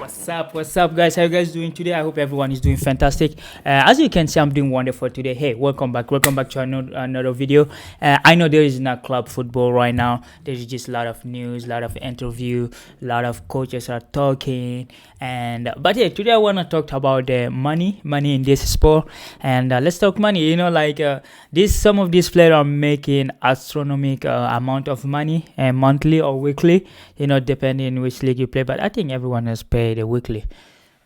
What's up, guys? How you guys doing today? I hope everyone is doing fantastic. As you can see, I'm doing wonderful today. Hey, welcome back to another video. I know there is not club football right now. There's just a lot of news, a lot of interview, a lot of coaches are talking. But yeah, today I want to talk about the money in this sport. And let's talk money. Some of these players are making astronomical amount of money monthly or weekly, depending which league you play. But I think everyone is paid a weekly.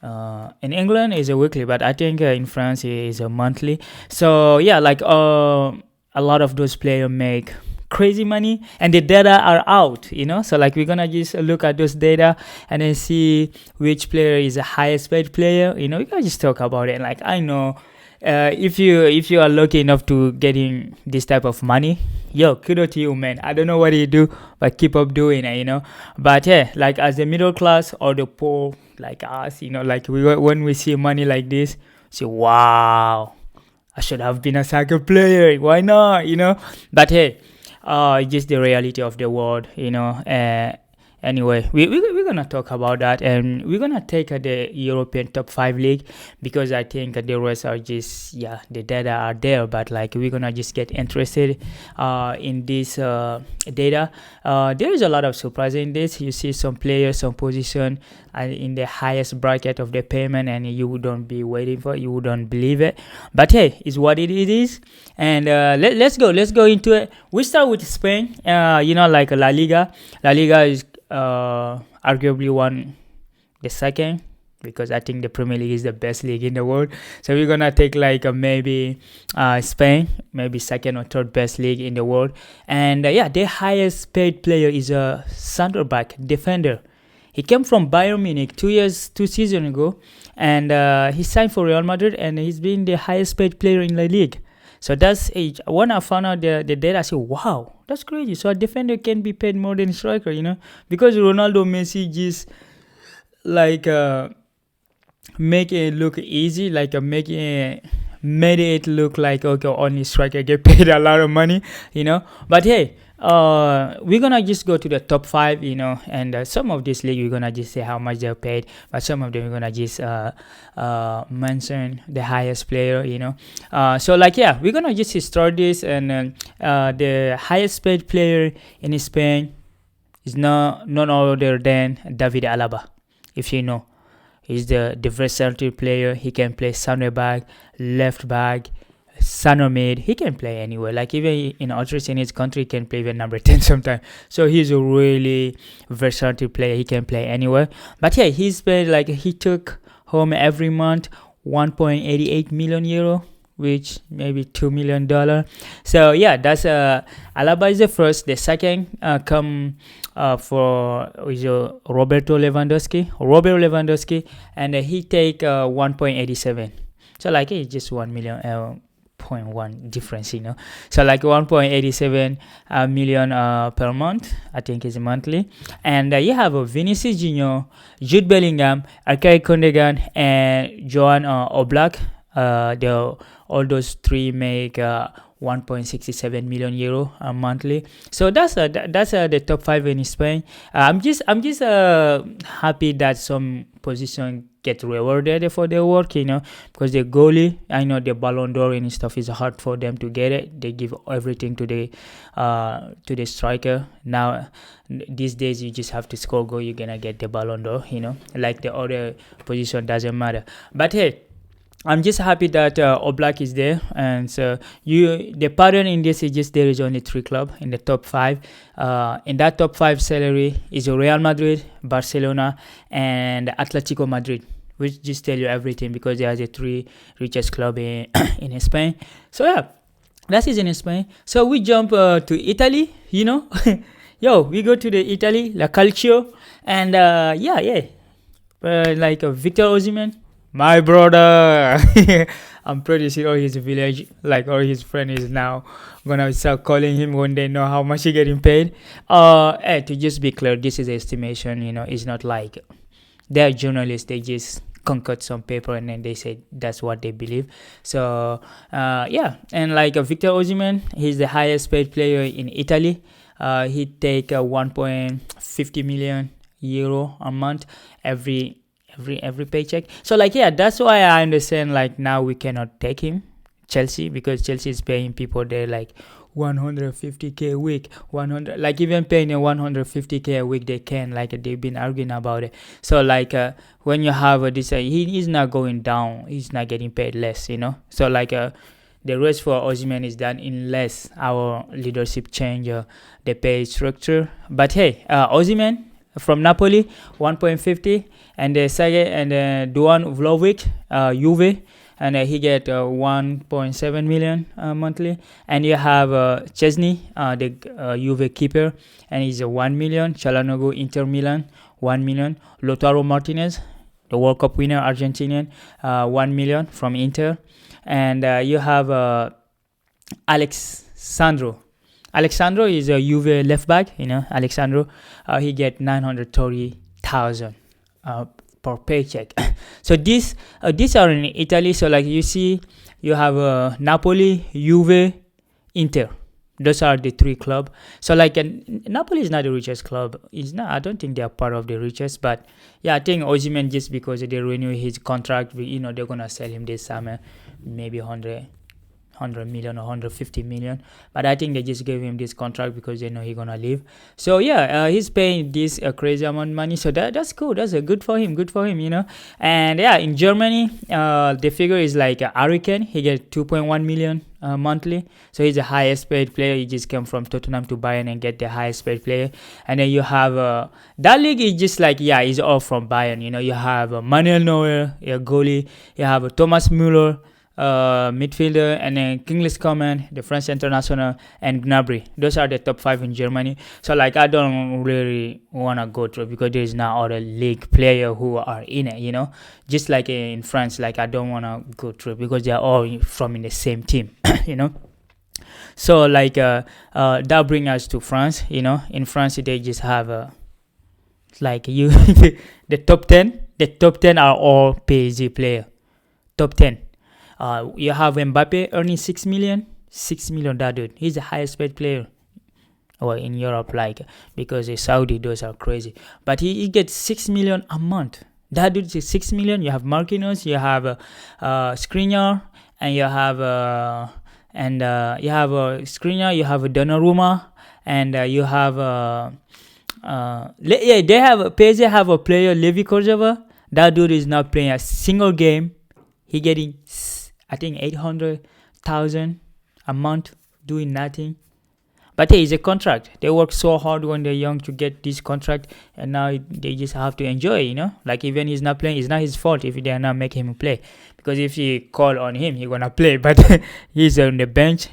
In England is a weekly, but I think in France it is a monthly. So yeah, a lot of those players make crazy money, and the data are out. So we're gonna just look at those data and then see which player is the highest paid player. We can just talk about it. I know. If you are lucky enough to getting this type of money, kudos to you, man. I don't know what you do, but keep up doing it. But yeah, as the middle class or the poor like us, when we see money like this, say, wow, I should have been a soccer player. Why not? But hey, just the reality of the world. Anyway, we're gonna talk about that, and we're gonna take the European top 5 league, because I think the rest are just the data are there, but we're gonna just get interested in this data. There is a lot of surprise in this. You see some players, some position in the highest bracket of the payment, and you wouldn't be waiting for it, you wouldn't believe it, but hey, it's what it is. And let's go into it. We start with Spain. La Liga is arguably the second, because I think the Premier League is the best league in the world. So we're gonna take maybe Spain, maybe second or third best league in the world. And the highest paid player is a center back defender. He came from Bayern Munich 2 seasons ago, and he signed for Real Madrid, and he's been the highest paid player in the league. So that's age. When I found out the data, I said, wow, that's crazy. So a defender can be paid more than a striker, because Ronaldo, Messi just make it look easy, made it look like, okay, only striker get paid a lot of money, But hey, we're gonna just go to the top 5, and some of this league we're gonna just say how much they're paid, but some of them we're gonna just mention the highest player, we're gonna just start this. And the highest paid player in Spain is none other than David Alaba. If you know, he's the versatile player. He can play center back, left back, center mid. He can play anywhere. Even in others in his country, he can play even number 10 sometimes. So he's a really versatile player. He can play anywhere. But yeah, he's paid he took home every month 1.88 million euro, which maybe $2 million. So yeah, that's Alaba is the first. The second come for Robert Lewandowski, and he take 1.87. So it's just 1 million. 0.1 difference, so 1.87 million per month, I think is monthly. And you have Vinicius Junior, Jude Bellingham, Ilkay Gundogan, and Joan Oblak. All those three make 1.67 million euro monthly. So that's the top 5 in Spain. I'm just happy that some position get rewarded for their work, because the goalie, I know the Ballon d'Or and stuff is hard for them to get it. They give everything to the striker. Now these days you just have to score goal, you're gonna get the Ballon d'Or. The other position doesn't matter. But hey, I'm just happy that Oblak is there. And so the pattern in this is just there is only 3 clubs in the top 5. In that top 5 salary is Real Madrid, Barcelona, and Atletico Madrid, which just tell you everything, because they are the 3 richest club in Spain. So yeah, that is in Spain. So we jump to Italy, we go to the Italy, La Calcio, and Victor Osimen, my brother. I'm pretty sure all his village, all his friends is now gonna start calling him when they know how much he getting paid. To just be clear, this is estimation, it's not they're journalists, they just concoct some paper and then they say that's what they believe. So and Victor Osimen, he's the highest paid player in Italy. He take 1.50 million euro a month every every paycheck. So like yeah, that's why I understand like now we cannot take him Chelsea, because Chelsea is paying people there like 150k a week, 100, like even paying a 150k a week they can, like they've been arguing about it. So like when you have this he's not going down, he's not getting paid less, so like the rest for Osimen is done unless our leadership change the pay structure. But hey, Osimen from Napoli 1.50, and the second and Duan Vlahovic Juve, and he get 1.7 million monthly. And you have Chesney, the Juve keeper, and he's 1 million. Chalanogo, Inter Milan, 1 million. Lautaro Martinez, the World Cup winner, Argentinian, 1 million from Inter. And you have Alexandro. Alexandro is a Juve left back. Alexandro, he get 930,000 per paycheck. So these are in Italy. So like you see, you have Napoli, Juve, Inter. Those are the three clubs. So like Napoli is not the richest club. It's not. I don't think they are part of the richest. But yeah, I think Osimen, just because they renew his contract, they're gonna sell him this summer, maybe 100 million or 150 million. But I think they just gave him this contract because they know he's gonna leave. So yeah, he's paying this crazy amount of money. So that's cool. That's good for him. And yeah, in Germany, the figure is like Harry Kane. He gets 2.1 million monthly. So he's the highest paid player. He just came from Tottenham to Bayern and get the highest paid player. And then you have that league is just like he's all from Bayern. You have Manuel Neuer, your goalie. You have Thomas Müller, midfielder, and then Kingsley Coman, the French international, and Gnabry. Those are the top 5 in Germany. So like I don't really wanna go through because there is now other league player who are in it. Just like in France, like I don't wanna go through because they are all from in the same team. So like that brings us to France. In France they just have like you the top 10. The top 10 are all PSG player. Top 10. You have Mbappe earning 6 million. 6 million, that dude. He's the highest paid player in Europe, like, because the Saudi, those are crazy. But he gets 6 million a month. That dude is 6 million. You have Marquinhos, you have Skriniar, and you have Skriniar, you have Donnarumma, and you have they have PSG have a player, Levi Korzeva. That dude is not playing a single game. He getting I think 800,000 a month doing nothing. But hey, it's a contract. They work so hard when they're young to get this contract, and now they just have to enjoy, Like even he's not playing, it's not his fault if they are not making him play. Because if you call on him, he's gonna play. But he's on the bench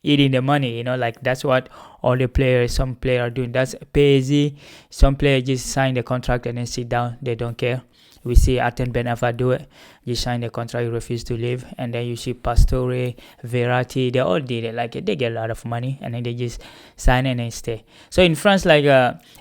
eating the money, Like that's what all the players, some players are doing. That's PSG. Some players just sign the contract and then sit down. They don't care. We see Aten Ben Arfa do it. You sign the contract, you refuse to leave. And then you see Pastore, Verratti, they all did it. Like they get a lot of money and then they just sign and then stay. So in France, like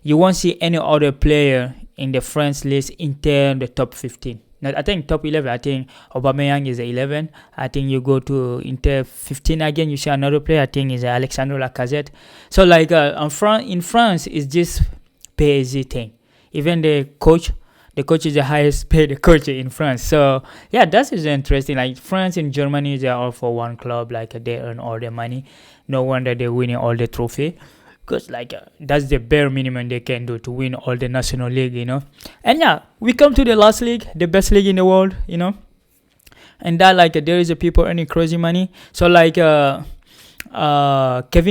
you won't see any other player in the France list enter the top 15. Now, I think top 11, I think Aubameyang is 11. I think you go to Inter 15 again, you see another player, I think is Alexandre Lacazette. So like in France, it's just PSG thing. Even the coach is the highest paid coach in France. So yeah, that is interesting. Like France and Germany, they are all for one club. Like they earn all the money. No wonder they're winning all the trophy. Because like that's the bare minimum they can do to win all the national league, And yeah, we come to the last league, the best league in the world, And that like there is a people earning crazy money. So like Kevin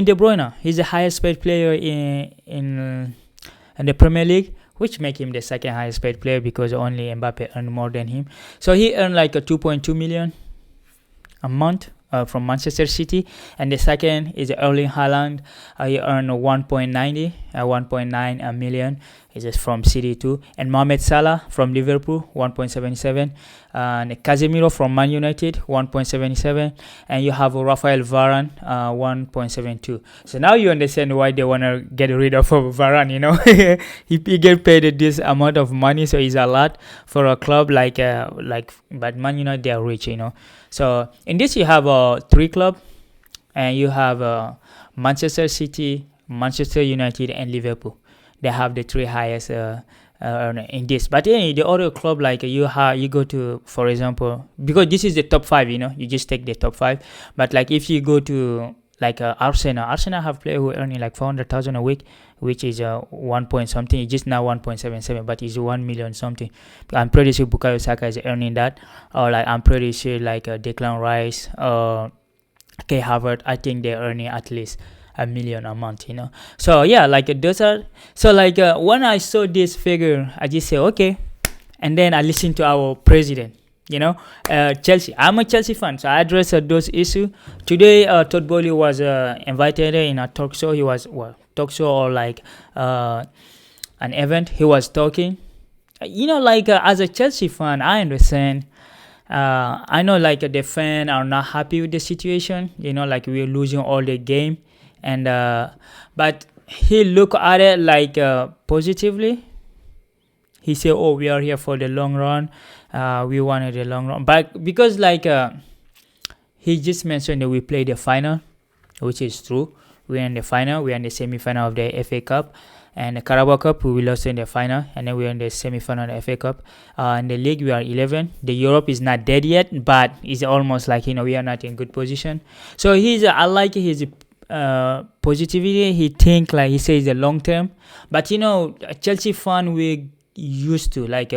De Bruyne, he's the highest paid player in the Premier League, which make him the second highest paid player because only Mbappe earned more than him. So he earned like a 2.2 million a month from Manchester City, and the second is Erling Haaland. He earned 1.9 million. He's just from City too. And Mohamed Salah from Liverpool, 1.77. And Casemiro from Man United, 1.77. And you have Rafael Varane, 1.72. So now you understand why they want to get rid of Varane, he get paid this amount of money, so it's a lot for a club but Man United, they are rich, So in this you have 3 clubs, and you have Manchester City, Manchester United, and Liverpool. They have the 3 highest in this. But the other club, like you go to, for example, because this is the top 5, you just take the top 5. But like if you go to like Arsenal have players who are earning like 400,000 a week, which is 1 point something. It's just now 1.77, but it's 1 million something. I'm pretty sure Bukayo Saka is earning that, or like I'm pretty sure like Declan Rice or K Harvard, I think they're earning at least a million a month. So yeah, like those are, so like when I saw this figure, I just say okay, and then I listened to our president. Chelsea. I'm a Chelsea fan, so I addressed those issues today. Todd Bowley was invited in a talk show. He was talk show or like an event. He was talking. As a Chelsea fan, I understand. I know like the fans are not happy with the situation. Like we're losing all the game, and but he look at it like positively. He said, "Oh, we are here for the long run. We wanted the long run." But because like he just mentioned that we played the final, which is true. We're in the final. We're in the semi-final of the FA Cup. And the Carabao Cup, we lost in the final. And then we're in the semi-final of the FA Cup. In the league, we are 11. The Europe is not dead yet, but it's almost like, we are not in good position. So I like his positivity. He think like he says the long term. But, a Chelsea fan, we used to like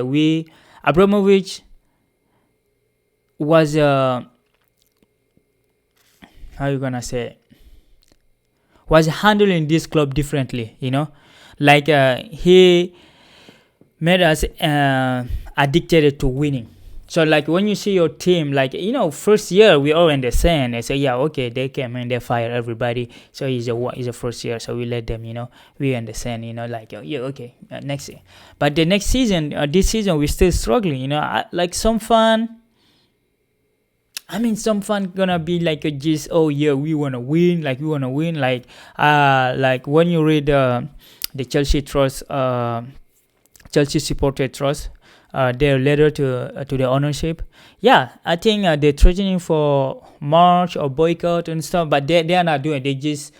Abramovich was how you gonna say was handling this club differently. Like he made us addicted to winning. So like when you see your team, like first year we all in the sand. They say yeah, okay, they came and they fire everybody. So it's a first year, so we let them. We understand. Like yeah, okay, next year. But the next season, this season we're still struggling. Like some fan. Some fan gonna be like just oh yeah, we wanna win. Like when you read the Chelsea Trust, Chelsea Supporter Trust. Their letter to the ownership. Yeah, I think they're threatening for march or boycott and stuff, but they are not doing it. They just,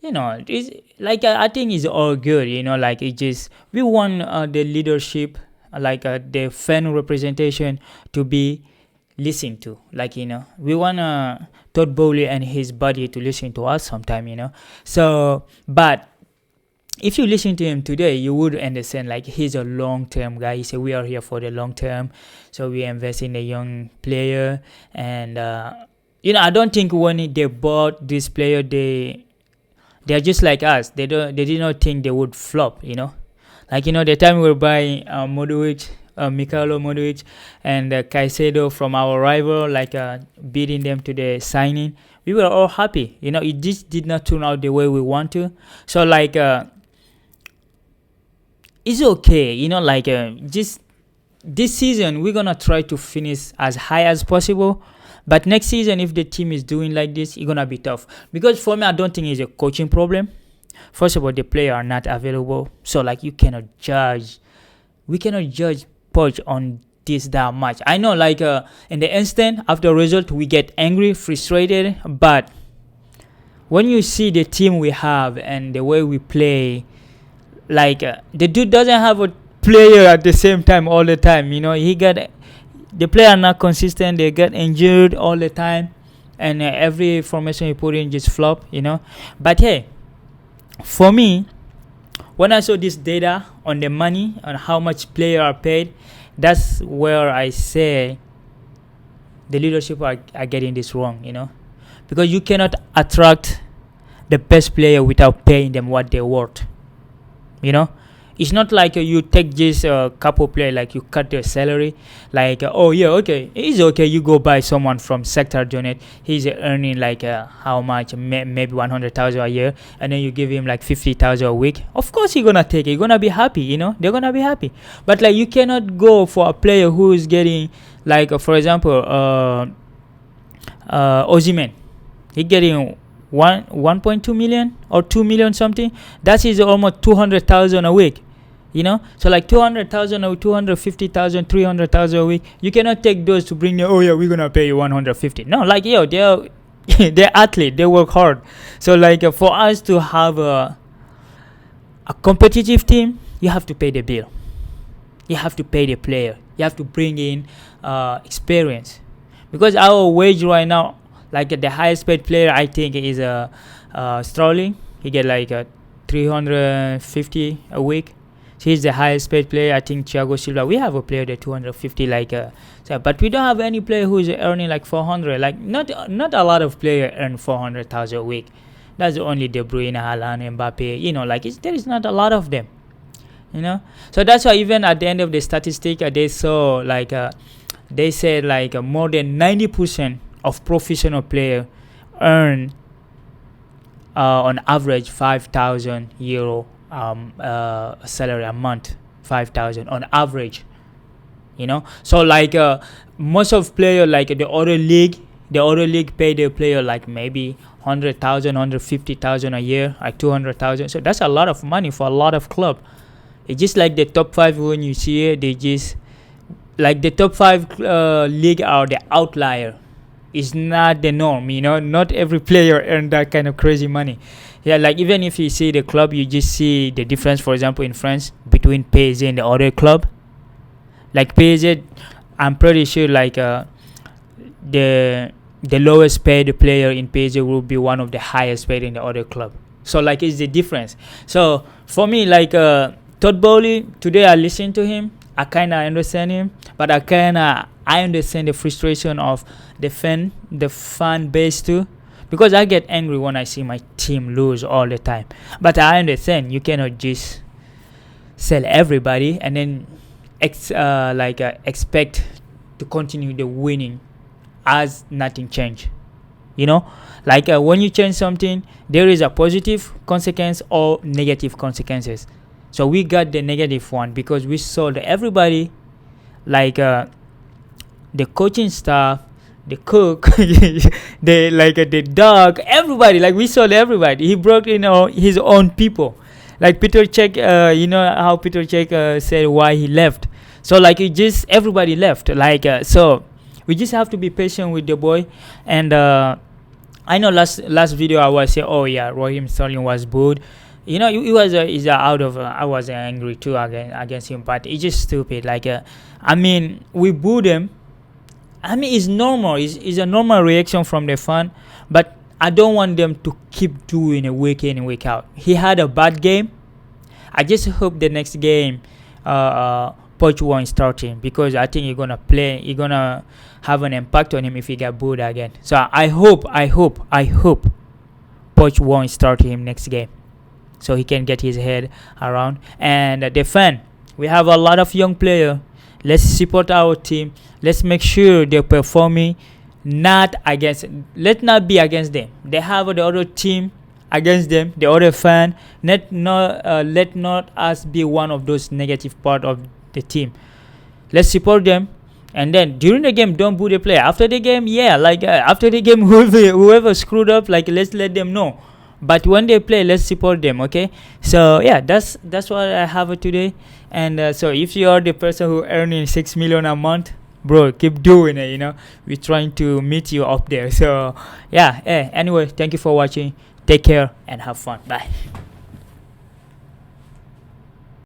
it's like I think it's all good. Like it just we want the leadership, like the fan representation to be listened to. Like we want Todd Bowley and his body to listen to us sometime. So, but if you listen to him today, you would understand like he's a long-term guy. He said we are here for the long term, so we invest in a young player. And I don't think when they bought this player, they're just like us. They did not think they would flop. Like the time we were buying Modric, Mikhailo Modric, and Caicedo from our rival, like beating them to the signing, we were all happy. It just did not turn out the way we want to. So like. It's okay, like just this season we're gonna try to finish as high as possible, but next season if the team is doing like this, it's gonna be tough. Because for me, I don't think it's a coaching problem. First of all, the players are not available, so like we cannot judge Poch on this that much. I know like in the instant after the result we get angry, frustrated, but when you see the team we have and the way we play, like the dude doesn't have a player at the same time all the time. The player are not consistent. They get injured all the time, and every formation you put in just flop. But hey, for me, when I saw this data on the money on how much players are paid, that's where I say the leadership are getting this wrong. Because you cannot attract the best player without paying them what they're worth. It's not like you take just a couple players, like you cut their salary, like oh yeah, okay, it's okay, you go buy someone from Sector Donate, he's earning like how much, maybe 100,000 a year, and then you give him like 50,000 a week. Of course he's gonna take it, he's gonna be happy. They're gonna be happy. But like you cannot go for a player who is getting like for example Osimen, he getting 1.2 million or 2 million something. That is almost 200,000 a week. So like 200,000 or 250,000, 300,000 a week. You cannot take those to bring them. Oh yeah, we're gonna pay you 150. No, like they're athletes. They work hard. So like for us to have a competitive team, you have to pay the bill. You have to pay the player. You have to bring in experience, because our wage right now, like the highest paid player, I think is Sterling. He get like 350 a week. He's the highest paid player. I think Thiago Silva. We have a player that 250, but we don't have any player who is earning like 400. Like not a lot of players earn 400,000 a week. That's only De Bruyne, Haaland, Mbappe. There is not a lot of them. So that's why even at the end of the statistic, they saw they said more than 90% of professional players earn on average 5,000 euro salary a month. 5,000 on average. So most of players the other league pay their player maybe 100,000, 150,000 a year, 200,000. So that's a lot of money for a lot of club. It's just like the top 5 when you see it, they just the top 5 league are the outlier. It's not the norm. Not every player earn that kind of crazy money. Even if you see the club, you just see the difference. For example, in France, between PSG and the other club. PSG, I'm pretty sure the lowest paid player in PSG will be one of the highest paid in the other club. So it's the difference. So for me, Todd Bowley, today I listened to him. I kind of understand him, but I understand the frustration of the fan base too, because I get angry when I see my team lose all the time. But I understand you cannot just sell everybody and then expect to continue the winning as nothing changed. When you change something, there is a positive consequence or negative consequences. So we got the negative one because we sold everybody, the coaching staff, the cook, the dog, everybody. We sold everybody. He brought in his own people. Peter Cech, how Peter Cech said why he left. So everybody left. So we just have to be patient with the boy. And I know last video I was saying, oh yeah, Raheem Sterling was booed. He was I was angry too against him, but it's just stupid. We booed him. It's normal. It's a normal reaction from the fan, but I don't want them to keep doing it week in and week out. He had a bad game. I just hope the next game, Poch won't start him, because I think he's gonna play. He's gonna have an impact on him if he got booed again. So I hope Poch won't start him next game, so he can get his head around. And the fan, we have a lot of young players. Let's support our team. Let's make sure they're performing. Let's not be against them. They have the other team against them, the other fan. Let not us be one of those negative part of the team. Let's support them. And then during the game, don't boo the player. After the game, after the game, whoever screwed up, let's let them know. But when they play, let's support them, okay? So yeah, that's what I have today. And so if you are the person who earning 6 million a month, bro, keep doing it. We're trying to meet you up there. So yeah, anyway, thank you for watching. Take care and have fun. Bye.